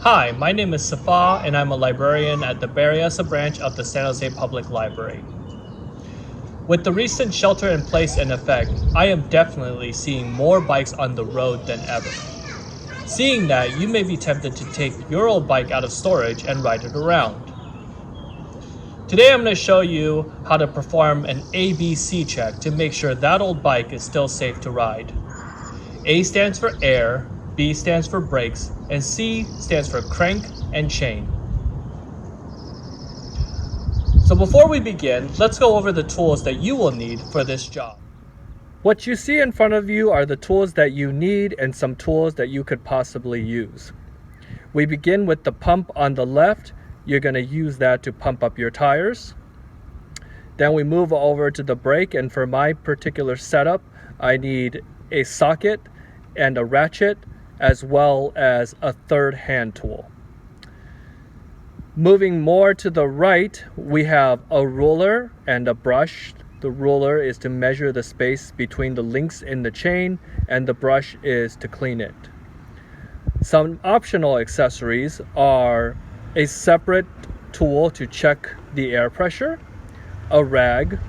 Hi, my name is Safa and I'm a librarian at the Berryessa branch of the San Jose Public Library. With the recent shelter in place in effect, I am definitely seeing more bikes on the road than ever. Seeing that, you may be tempted to take your old bike out of storage and ride it around. Today I'm going to show you how to perform an ABC check to make sure that old bike is still safe to ride. A stands for air, B stands for brakes, and C stands for crank and chain. So before we begin, let's go over the tools that you will need for this job. What you see in front of you are the tools that you need and some tools that you could possibly use. We begin with the pump on the left. You're going to use that to pump up your tires. Then we move over to the brake, and for my particular setup, I need a socket and a ratchet as well as a third hand tool. Moving more to the right, we have a ruler and a brush. The ruler is to measure the space between the links in the chain, and the brush is to clean it. Some optional accessories are a separate tool to check the air pressure, a rag,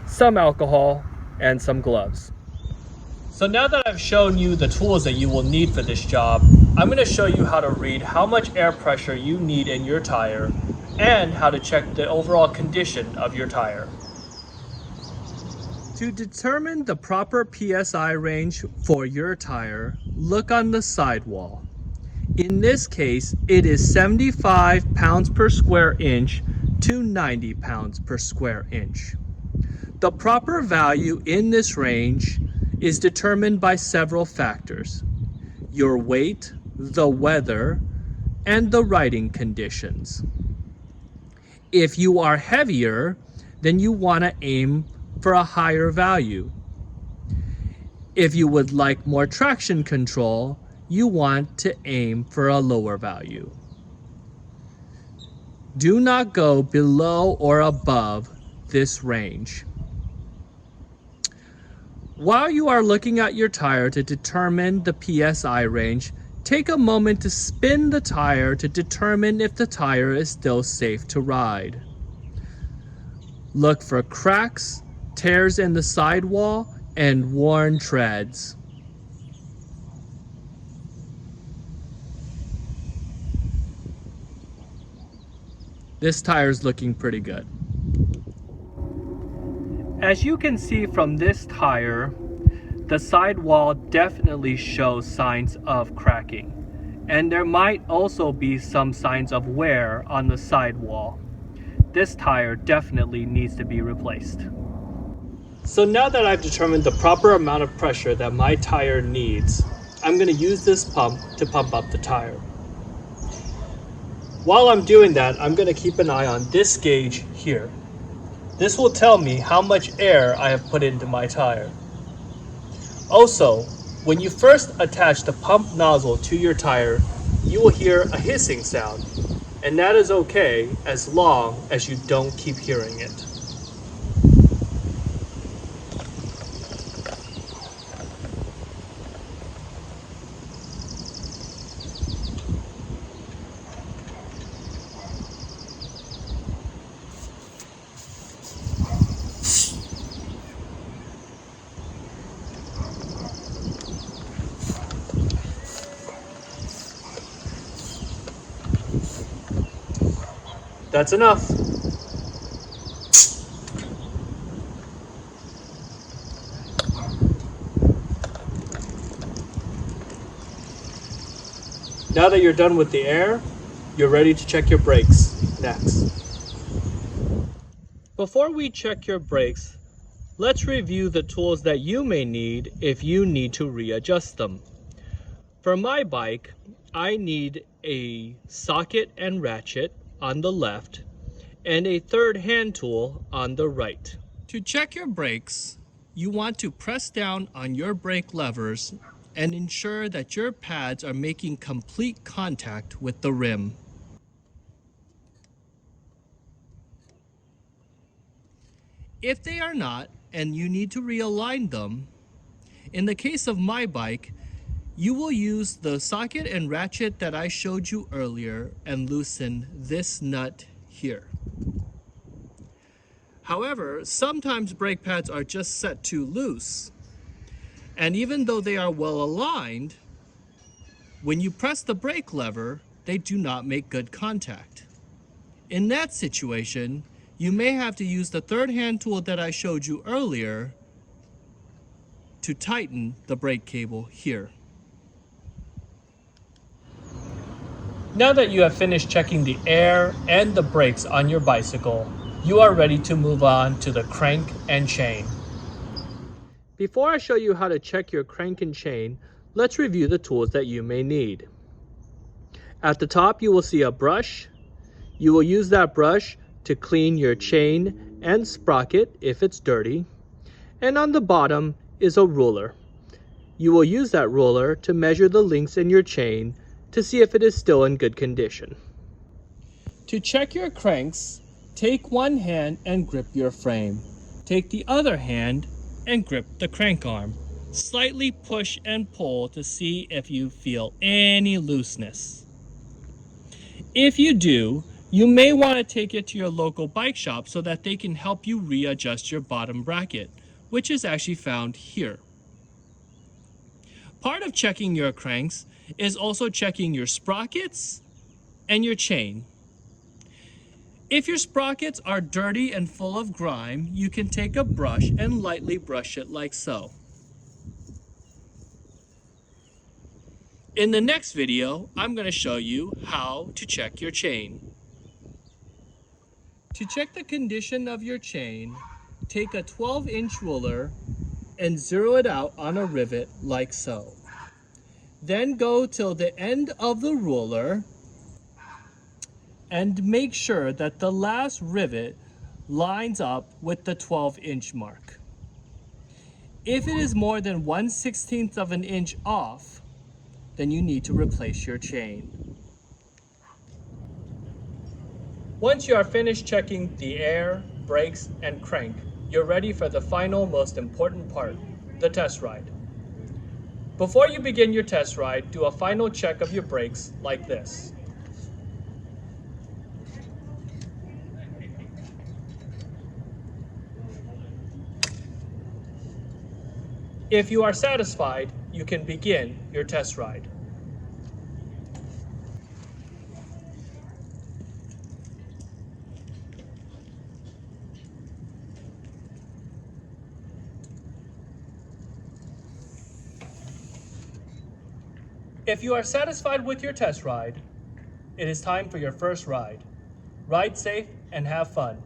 some alcohol, and some gloves. So now that I've shown you the tools that you will need for this job, I'm going to show you how to read how much air pressure you need in your tire and how to check the overall condition of your tire. To determine the proper PSI range for your tire, look on the sidewall. In this case, it is 75 pounds per square inch to 90 pounds per square inch. The proper value in this range is determined by several factors: your weight, the weather, and the riding conditions. If you are heavier, then you want to aim for a higher value. If you would like more traction control, you want to aim for a lower value. Do not go below or above this range. While you are looking at your tire to determine the PSI range, take a moment to spin the tire to determine if the tire is still safe to ride. Look for cracks, tears in the sidewall, and worn treads. This tire is looking pretty good. As you can see from this tire, the sidewall definitely shows signs of cracking, and there might also be some signs of wear on the sidewall. This tire definitely needs to be replaced. So now that I've determined the proper amount of pressure that my tire needs, I'm going to use this pump to pump up the tire. While I'm doing that, I'm going to keep an eye on this gauge here. This will tell me how much air I have put into my tire. Also, when you first attach the pump nozzle to your tire, you will hear a hissing sound, and that is okay as long as you don't keep hearing it. That's enough. Now that you're done with the air, you're ready to check your brakes next. Before we check your brakes, let's review the tools that you may need if you need to readjust them. For my bike, I need a socket and ratchet on the left and a third hand tool on the right. To check your brakes, you want to press down on your brake levers and ensure that your pads are making complete contact with the rim. If they are not and you need to realign them, in the case of my bike, You will use the socket and ratchet that I showed you earlier and loosen this nut here. However, sometimes brake pads are just set too loose, and even though they are well aligned, when you press the brake lever, they do not make good contact. In that situation, you may have to use the third hand tool that I showed you earlier to tighten the brake cable here. Now that you have finished checking the air and the brakes on your bicycle, you are ready to move on to the crank and chain. Before I show you how to check your crank and chain, let's review the tools that you may need. At the top, you will see a brush. You will use that brush to clean your chain and sprocket if it's dirty. And on the bottom is a ruler. You will use that ruler to measure the links in your chain to see if it is still in good condition. To check your cranks, take one hand and grip your frame. Take the other hand and grip the crank arm. Slightly push and pull to see if you feel any looseness. If you do, you may want to take it to your local bike shop so that they can help you readjust your bottom bracket, which is actually found here. Part of checking your cranks is also checking your sprockets and your chain. If your sprockets are dirty and full of grime, you can take a brush and lightly brush it like so. In the next video, I'm going to show you how to check your chain. To check the condition of your chain, take a 12-inch ruler and zero it out on a rivet like so. Then go till the end of the ruler and make sure that the last rivet lines up with the 12-inch mark. If it is more than 1/16 of an inch off, then you need to replace your chain. Once you are finished checking the air, brakes, and crank, you're ready for the final, most important part, the test ride. Before you begin your test ride, do a final check of your brakes like this. If you are satisfied, you can begin your test ride. If you are satisfied with your test ride, it is time for your first ride. Ride safe and have fun.